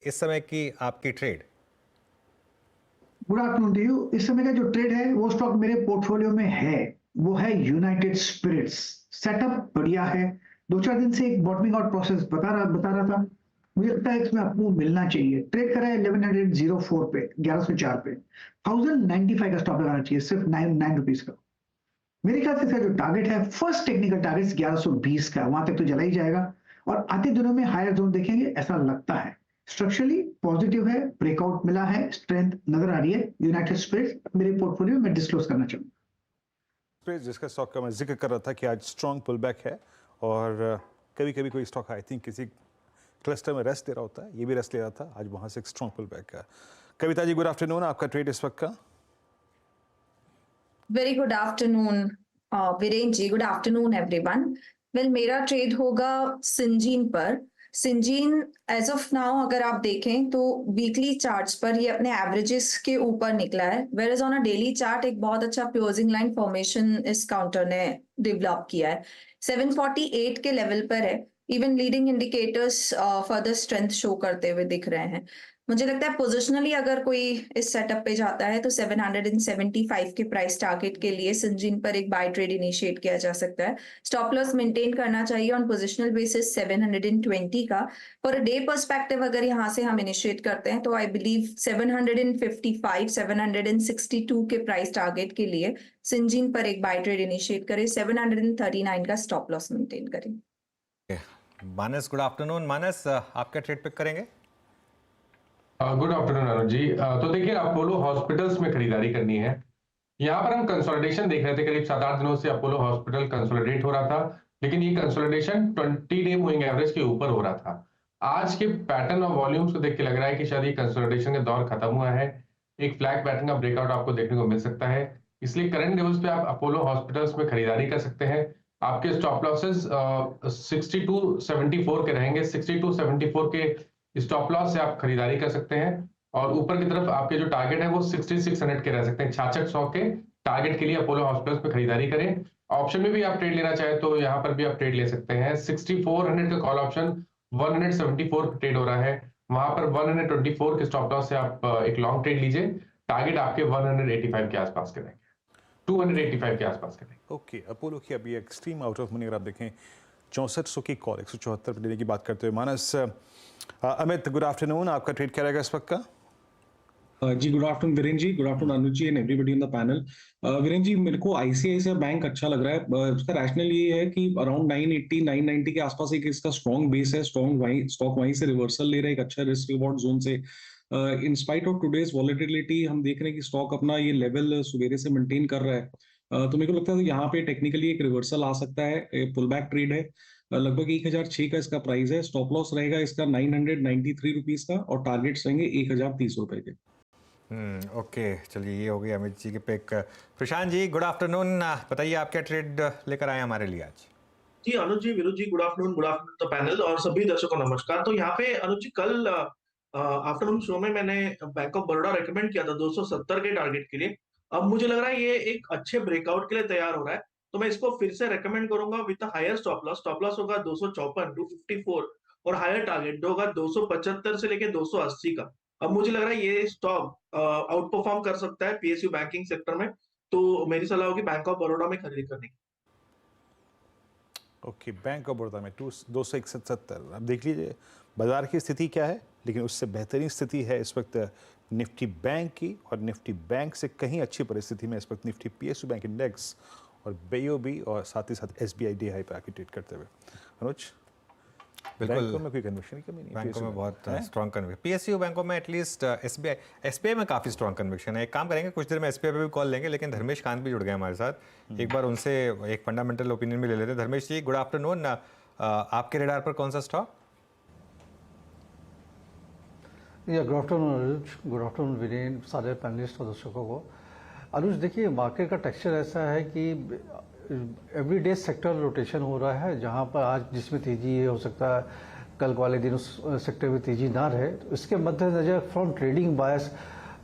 इस समय की आपकी trade? Good afternoon to you. इस समय का जो ट्रेड है वो स्टॉक मेरे पोर्टफोलियो में है, वो है यूनाइटेड स्पिरिट्स। सेटअप बढ़िया है। 2-4 दिन से एक बॉटमिंग आउट प्रोसेस बता रहा था। मुझे लगता है इसमें आपको मिलना चाहिए। ट्रेड करा है 1104 पे, 1104 पे। 1095 का स्टॉप लगाना चाहिए, सिर्फ 9 रुपीज का। मेरे ख्याल से इसका जो टारगेट है, फर्स्ट टेक्निकल टारगेट 1120 का, वहां तक तो चला ही जाएगा और आते दिनों में हायर जोन देखेंगे ऐसा लगता है। स्ट्रक्चरली पॉजिटिव है, ब्रेकआउट मिला है, स्ट्रेंथ नजर आ रही है। यूनाइटेड स्पिरिट्स मेरे पोर्टफोलियो में डिस्क्लोज करना चाहूंगा। जिसका स्टॉक का मैं जिक्र कर रहा था कि आज स्ट्रॉन्ग पुल बैक है और कभी कभी कोई स्टॉक आई थिंक किसी क्लस्टर में रेस्ट दे रहा होता है, ये भी रेस्ट ले रहा था, आज वहाँ से एक स्ट्रॉन्ग पुल बैक है। Kavita ji, good afternoon. आपका ट्रेड इस वक्त का? Very good afternoon Viren ji, good afternoon everyone. Well, मेरा ट्रेड होगा सिंजीन पर। सिंजीन एज ऑफ नाउ अगर आप देखें तो वीकली चार्ट्स पर ये अपने एवरेजेस के ऊपर निकला है, where is on a daily chart एक बहुत अच्छा क्लोजिंग लाइन फॉर्मेशन इस काउंटर ने डेवलप किया है। 748 के लेवल पर है। Even leading indicators further strength show करते हुए दिख रहे हैं। मुझे लगता है पोजिशनली अगर कोई इस सेटअप पे जाता है तो 775 के प्राइस टारगेट के लिए सिंजीन पर एक बाय ट्रेड इनिशिएट किया जा सकता है। स्टॉप लॉस मेंटेन करना चाहिए ऑन पोजिशनल बेसिस 720 का। फॉर अ डे पर्सपेक्टिव अगर यहाँ से हम इनिशिएट करते हैं तो आई बिलीव 755 762 के प्राइस टारगेट के लिए सिंजीन पर एक बाय ट्रेड इनिशिएट करें। 739 का स्टॉप लॉस मेंटेन करें। मानस, गुड आफ्टरनून। मानस, आपका ट्रेड पिक करेंगे? Good afternoon Anuj ji. तो देखिए, अपोलो हॉस्पिटल्स में खरीदारी करनी है। यहाँ पर हम कंसोलिडेशन देख रहे थे, करीब 7-8 दिनों से अपोलो हॉस्पिटल कंसोलिडेट हो रहा था, लेकिन ये कंसोलिडेशन 20 डे मूविंग एवरेज के ऊपर हो रहा था। आज के पैटर्न और वॉल्यूम्स को देख के लग रहा है कि शायद ये कंसोलिडेशन का दौर खत्म हुआ है। एक फ्लैग पैटर्न का ब्रेकआउट आपको देखने को मिल सकता है, इसलिए करंट लेवल्स पे आप अपोलो हॉस्पिटल्स में खरीदारी कर सकते हैं। आपके स्टॉप लॉसेस 6274 के रहेंगे। 6274 के स्टॉप लॉस से आप खरीदारी कर सकते हैं और ऊपर की तरफ आपके जो टारगेट है वो 6600 के रह सकते हैं। 6600 के टारगेट के लिए अपोलो हॉस्पिटल्स में खरीदारी करें। ऑप्शन में भी आप ट्रेड लेना चाहें तो यहाँ पर भी आप ट्रेड ले सकते हैं। 6400 का कॉल ऑप्शन 174 ट्रेड हो रहा है, वहां पर 124 के स्टॉप लॉस से आप एक लॉन्ग ट्रेड लीजिए। टारगेट आपके 185 के आसपास करेंगे, 285 के आसपास करेंगे। ओके, अपोलो की अभी एक्सट्रीम आउट ऑफ मनी अगर आप देखें 6400 की कॉल 174 पर लेने की बात करते हुए। Manas, Amit, good afternoon. आपका ट्रेड क्या रहेगा इस वक्त का? जी good afternoon Viren ji, good afternoon Anuj ji and everybody in the panel. Viren ji, मेरे को आईसीआईसीआई बैंक अच्छा लग रहा है। उसका रैशनल ये है कि अराउंड 980 990 के आसपास एक इसका स्ट्रॉन्ग बेस है। स्टॉक वहीं से रिवर्सल ले रहा है एक अच्छा रिस्क रिवॉर्ड जोन से। In spite of today's volatility हम देख रहे हैं कि स्टॉक अपना ये लेवल सवेरे से मेंटेन कर रहा है। तो मेरे को लगता है यहाँ पे टेक्निकली एक रिवर्सल आ सकता है। पुल बैक ट्रेड है। लगभग 1006 का इसका प्राइस है। स्टॉप लॉस रहेगा इसका 993 रुपीज का और टारगेट्स रहेंगे 1030 रुपए के। ओके, चलिए, ये हो गई अमित जी के pick. Prashant ji, good afternoon. बताइए आप क्या ट्रेड लेकर आए हमारे लिए आज? जी अनुज जी, विरुद्ध जी, गुड आफ्टरनून द पैनल और सभी दर्शकों को नमस्कार। तो यहाँ पे अनुज जी, कल आफ्टरनून शो में मैंने बैंक ऑफ बड़ौदा रेकमेंड किया था 270 के टारगेट के लिए। अब मुझे लग रहा है ये एक अच्छे ब्रेकआउट के लिए तैयार हो रहा है, तो मैं इसको फिर से रेकमेंड करूंगा with higher stop loss. Stop loss होगा 254 254 और हायर टारगेट होगा 275 से लेके 280 का। अब मुझे लग रहा है ये स्टॉक आउट परफॉर्म कर सकता है पीएसयू बैंकिंग सेक्टर में, तो मेरी सलाह होगी बैंक ऑफ बड़ौदा में खरीदी करने की। ओके, बैंक ऑफ बड़ौदा में 271.70। अब देख लीजिए बाजार की स्थिति क्या है, लेकिन उससे बेहतरीन स्थिति है इस वक्त निफ्टी बैंक की, और निफ्टी बैंक से कहीं अच्छी परिस्थिति में इस वक्त निफ्टी पीएसयू बैंक इंडेक्स और बीओबी और साथ ही साथ एसबीआई डी हाई पे आके ट्रेड करते हुए। अनुज, बैंकों में कोई कन्विक्शन की कमी नहीं? बैंकों में बहुत स्ट्रॉन्ग कन्विक्शन। पीएसयू बैंकों में एटलीस्ट एसबीआई में काफ़ी स्ट्रॉन्ग कन्विक्शन है। एक काम करेंगे, कुछ देर में एसबीआई पे भी कॉल लेंगे, लेकिन धर्मेश कांत भी जुड़ गए हमारे साथ। एक बार उनसे एक फंडामेंटल ओपिनियन भी ले लेते हैं। धर्मेश जी, गुड आफ्टरनून। आपके रेडार पर कौन सा स्टॉक? या गुड आफ्टरनून अनुज, गुड आफ्टरनून वीरेन, सारे पैनलिस्ट और दर्शकों को। अनुज, देखिए मार्केट का टेक्सचर ऐसा है कि एवरीडे सेक्टर रोटेशन हो रहा है, जहां पर आज जिसमें तेजी है हो सकता है कल वाले दिन उस सेक्टर में तेजी ना रहे। तो इसके मद्देनजर फ्रॉम ट्रेडिंग बायस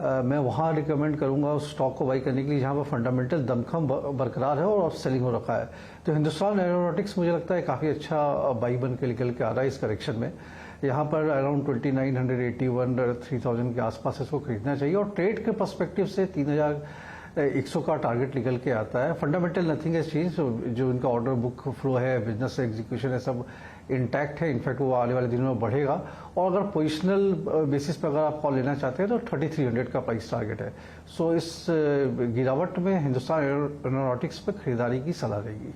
मैं वहां रिकमेंड करूंगा उस स्टॉक को बाई करने के लिए जहां पर फंडामेंटल दमखम बरकरार है और सेलिंग हो रखा है। तो हिंदुस्तान एरोनॉटिक्स मुझे लगता है काफ़ी अच्छा बाई बन के निकल के आ रहा है इस करेक्शन में। यहाँ पर अराउंड 2981 3000 के आसपास इसको खरीदना चाहिए और ट्रेड के पर्सपेक्टिव से 3100 का टारगेट निकल के आता है। फंडामेंटल नथिंग हैज चेंज, जो इनका ऑर्डर बुक फ्लो है, बिजनेस एग्जीक्यूशन है, सब इंटैक्ट है। इनफैक्ट वो आने वाले दिनों में बढ़ेगा। और अगर पोजिशनल बेसिस पर अगर आप कॉल लेना चाहते हैं तो 3300 का प्राइस टारगेट है। सो इस गिरावट में हिंदुस्तान एरोनॉटिक्स पर खरीदारी की सलाह रहेगी।